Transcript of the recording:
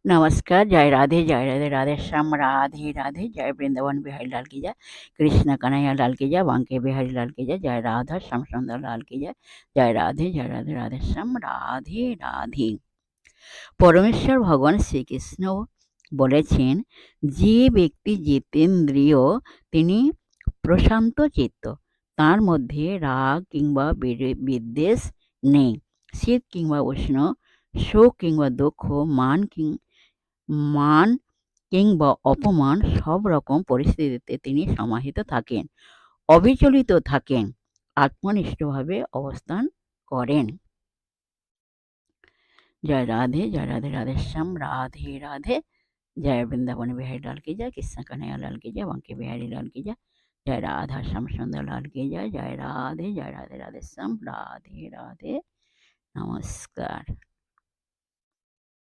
नमस्कार, जय राधे, राधे श्याम, राधे राधे, जय वृंदावन बिहारी लाल की जय, कृष्ण कन्हैया लाल की जय, बांके बिहारी लाल की जय, जय राधा श्याम सुंदर लाल की जय राधे, राधे श्याम, राधे राधे। পরমেশ্বর ভগবান শ্রীকৃষ্ণ বলেছেন, যে ব্যক্তি জিতেন্দ্রিয় তিনি প্রশান্ত চিত্ত, তার মধ্যে রাগ কিংবা বিদ্বেষ নেই, শীত কিংবা উষ্ণ, সুখ কিংবা দুঃখ, মান কিংবা অপমান সব রকম পরিস্থিতিতে তিনি সমাহিত থাকেন, অবিচলিত থাকেন, আত্মনিষ্ঠভাবে অবস্থান করেন। জয় রাধে, রাধে শ্যাম, রাধে রাধে, जय वृंदावन बिहारी लाल की जय, कृष्ण कन्हैया लाल की जय, बांके बिहारी लाल की जय, जय राधा श्याम सुंदर लाल की जय, जय राधे राधे श्याम, राधे राधे, नमस्कार।